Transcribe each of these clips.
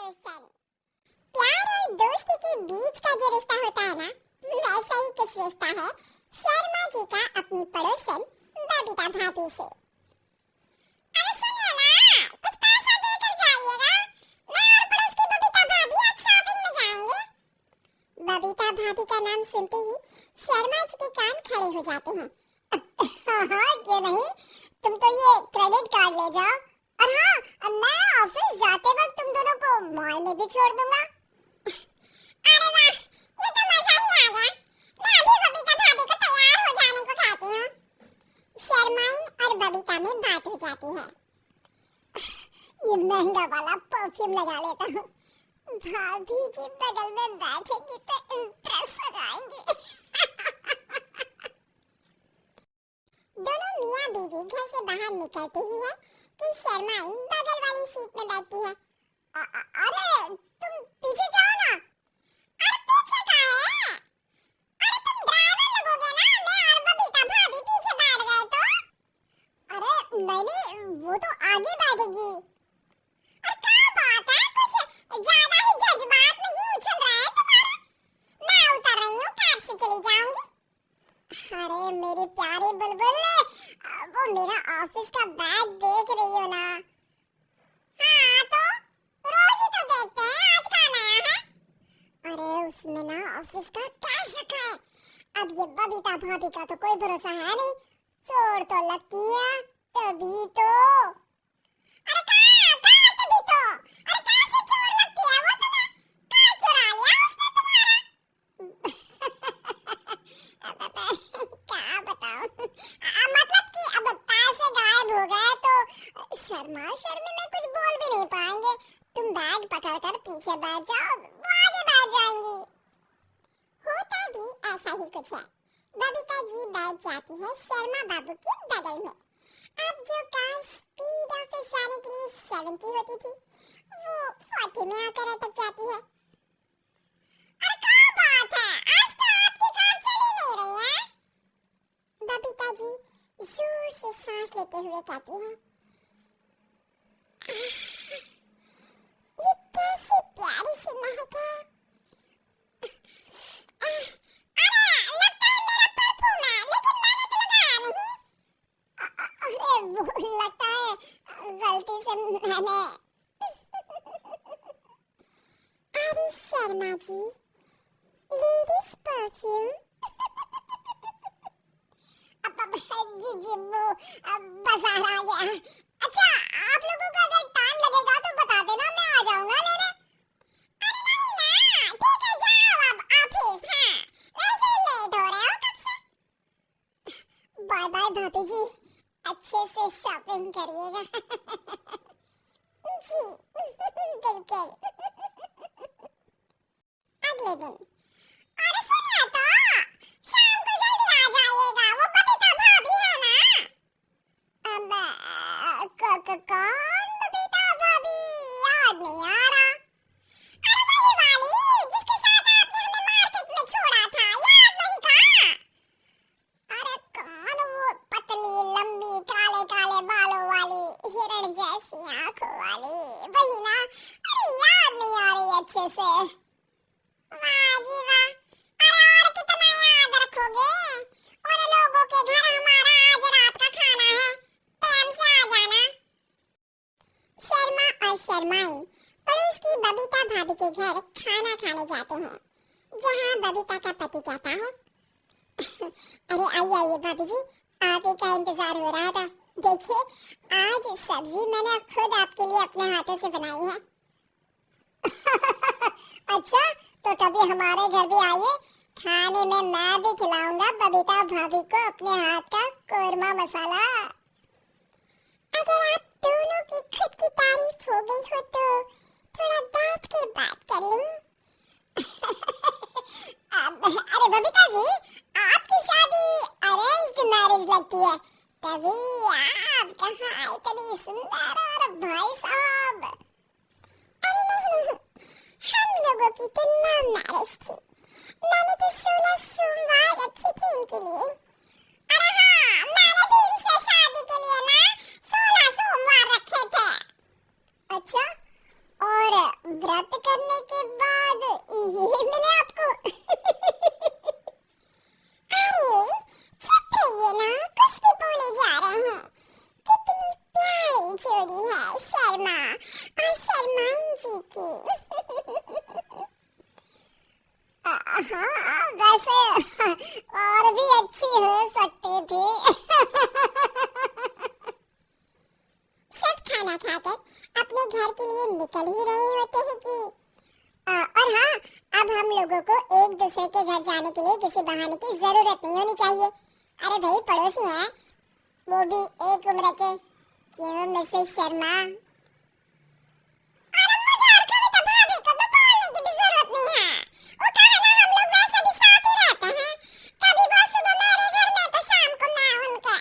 Person. प्यार और दोस्ती के बीच का जो रिश्ता होता है ना, वैसा ही कुछ रिश्ता है शर्मा जी का अपनी पड़ोसन बबीता भाभी से। अरे सुनिए ना, कुछ पैसा देकर जाइएगा, मैं और पड़ोस की बबीता भाभी आज शॉपिंग में जाएंगे। बबीता भाभी का नाम सुनते ही शर्मा जी के कान खड़े हो जाते हैं। हाँ, क्यों नहीं, तुम तो ये क्रेडिट कार्ड ले जाओ, और हाँ, मैं ऑफिस जाते वक्त तुम दोनों को मॉल में भी छोड़ दूंगा। अरे वाह, ये तो मजा ही आ गया। मैं अभी बबीता भाभी को तैयार हो जाने को कहती हूँ। शर्माइन और बबीता में बात हो जाती है। ये महंगा वाला परफ्यूम लगा लेता हूँ, भाभी जी बगल में बैठेगी तो इम्प्रेस हो जाएंगी। दोनों मियाँ बीवी घर से बाहर निकलते ही है कि शर्माइन बगल वाली सीट में बैठती है। अरे तुम पीछे जाओ ना। अरे पीछे कहाँ है? अरे तुम ड्राइवर लगोगे ना, मैं और बबीता भाभी पीछे बैठ गए तो। अरे नहीं, वो तो आगे बैठेगी। अरे क्या बात है, कुछ ज्यादा ही जज्बात नहीं उछल रहा है तुम्हारे? मैं उतर रही हूँ, कैब से चली जाऊंगी। अरे मेरी प्यारी बुलबुल, वो मेरा ऑफिस का बैग देख रही हो ना? हाँ तो रोज ही तो देखते हैं, आज कहाँ नया है? अरे उसमें ना ऑफिस का कैश रखा है। अब ये बबीता भाभी का तो कोई भरोसा है नहीं, चोर तो लगती है तभी तो। अरे कहाँ तभी तो? अरे कैसे चोर लगती है वो तुम्हें? कहाँ चुरा लिया उसने तुम्हारा? क्या बताऊं, मतलब कि अब पैसे गायब हो गए तो शर्मा शर्मी में कुछ बोल भी नहीं पाएंगे। तुम बैग पकड़कर पीछे बैठ जाओ, वो आगे बैठ जाएंगी। होता भी ऐसा ही कुछ है। बबीता जी बैठ जाती है शर्मा बाबू के बगल में। अब जो कार स्पीड ऑफिस जाने के लिए 70 होती थी, वो 40 में आकर अटक जाती है। अरे क्या बात है, आज तो आपकी कार चल ही नहीं रही है। बबीता जी जोर से सांस लेते हुए कहती है, ये कैसी प्यारी सी महक है। अरे लगता है मेरा परफ्यूम है, लेकिन मैंने तो लगाया नहीं। अरे वो लगता है गलती से मैंने। अरे शर्मा जी, लेडीज परफ्यूम। जी वो बाजार आ गया। अच्छा, आप लोगों को अगर टाइम लगेगा तो बता देना, मैं आ जाऊंगा लेने। अरे नहीं ना, ठीक है, जाओ अब ऑफिस। हाँ, वैसे ही लेट हो रहे हो कब से। बाय बाय भाभी जी, अच्छे से शॉपिंग करिएगा। जी बिल्कुल। अगले दिन, अरे सुनिए तो, शाम को जल्दी आ जाइएगा, वो बबीता भाभी है ना? कौन बबीता भाभी? याद नहीं आ रहा। अरे वही वाली जिसके साथ आपने हमें मार्केट में छोड़ा था, याद नहीं था? अरे कौन वो पतली लंबी काले काले बालों वाली हिरण जैसी आंखों वाली, वही ना? अरे याद नहीं आ रही अच्छे से। वाह जी वाह, अरे और कितना याद रखोगे? उन लोगों के घर हमारा आज रात का खाना है, टाइम से आ जाना। शर्मा और शर्माइन पड़ोस की बबीता भाभी के घर खाना खाने जाते हैं, जहाँ बबीता का पति कहता है, अरे आइए आइए भाभी जी, आप ही का इंतजार हो रहा था। देखिए, आज सब्जी मैंने खुद आपके लिए अपने हाथों से बनाई है। अच्छा, तो कभी हमारे घर भी आइए, खाने में मैं भी खिलाऊंगा बबीता भाभी को अपने हाथ का कोरमा मसाला। अगर आप दोनों की खुद की तारीफ हो गई हो तो थोड़ा बैठ कर बात कर ली। अरे बबीता जी, आपकी शादी अरेंज्ड मैरिज लगती है, तभी आप कहाँ इतनी सुंदर और भाई साहब। अरे नहीं, हम लोगों की तो लव मैरिज थी, मैंने तो 16 सोमवार रखी थी इनके लिए। अरे हाँ, मैंने भी इनसे शादी के लिए ना 16 सोमवार रखे थे। शर्मा और शर्माइन जी की। हाँ वैसे और भी अच्छी हो सकती थी। सब खाना खाकर अपने घर के लिए निकल ही रहे होते हैं कि और हाँ, अब हम लोगों को एक दूसरे के घर जाने के लिए किसी बहाने की जरूरत नहीं होनी चाहिए। अरे भाई पड़ोसी हैं, वो भी एक उम्र के। क्यों मिसेस शर्मा? अरे मुझे और कभी तो भाभी को तो बोलने की भी जरूरत नहीं है। वो कहे ना, हम लोग वैसे भी साथ ही रहते हैं। कभी वो सुबह मेरे घर में तो शाम को मैं उनके।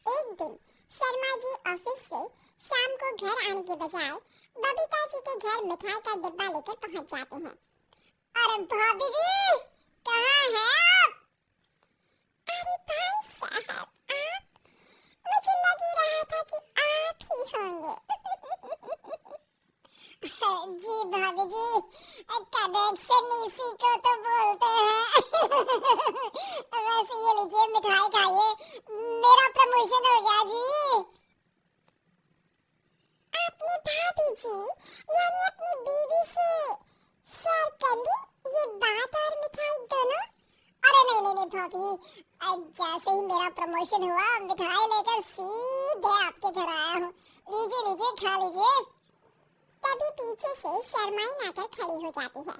एक दिन शर्मा जी ऑफिस से शाम को घर आने के बजाय बबीता जी के घर मिठाई का डिब्बा लेकर पहुंच जाते हैं। अरे भाभी जी, कहाँ हैं आप? अरे भाई साहब, आप? मुझे लग ही रहा था कि आप ही होंगे। जी भाभी जी, कनेक्शन इसी को तो बोलते हैं। वैसे ये लीजिए मिठाई खाइए, मेरा प्रमोशन हो गया जी। आपने भाभी जी यानी अपनी बीवी से शेयर कर ली ये बात और मिठाई दोनों? अरे नहीं नहीं नहीं भाभी, जैसे ही मेरा प्रमोशन हुआ मिठाई लेकर सीधे आपके घर आया हूँ। लीजिए लीजिए, खा लीजिए। तभी पीछे से शर्माइन आकर खड़ी हो जाती है।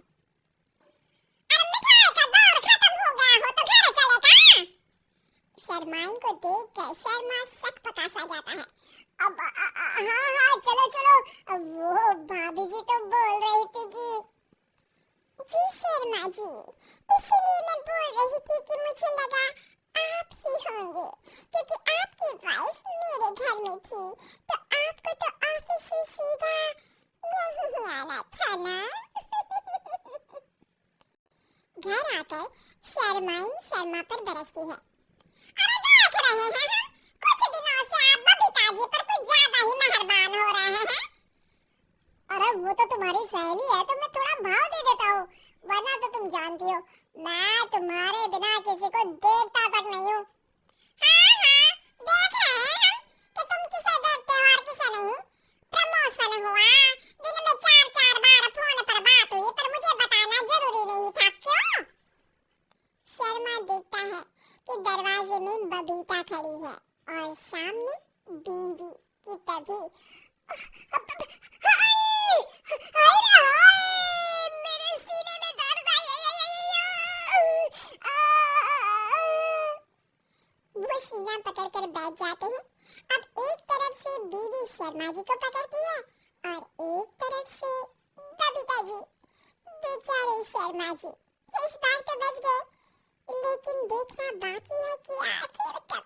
अरे मिठाई का दौर खत्म हो गया हो तो घर चलेगा? शर्माइन को देखकर शर्मा सकपका सा जाता है। अब हाँ हाँ चलो चलो। वो भाभी जी तो बोल रही थी कि जी शर्मा जी, इसीलिए मैं बोल रही थी कि मुझे लगा आप ही होंगे, क्योंकि आपकी वाइफ मेरे घर में थी तो आपको तो ऑफिस से सीधा यही आना था ना। घर आकर शर्माइन शर्मा पर बरसती है। अरे देख रहे हैं हम, कुछ दिनों से आप बबीता जी पर कुछ ज्यादा ही मेहरबान हो रहे हैं। अरे वो तो तुम्हारी सहेली है तो मैं थोड़ा भाव दे देता हूँ, वरना तो तुम जानती हो मैं तुम्हारे बिना किसी को देखता तक नहीं हूँ। हाँ हाँ, देख रहे हैं हम कि तुम किसे देखते हो और किसे नहीं। प्रमोशन हुआ, दिन में 4-4 बार फोन पर बात हुई, पर मुझे बताना जरूरी नहीं था, क्यों? शर्मा देखता है कि दरवाजे में बबीता खड़ी है और सामने बीवी की तभी मेरे सीने में दर्द वो सीना पकड़कर बैठ जाते हैं। अब एक तरफ से बीवी शर्मा जी को पकड़ती है और एक तरफ से बबीता जी। बेचारे शर्मा जी इस बार तो बच गए, लेकिन देखना बाकी है कि आखिर कब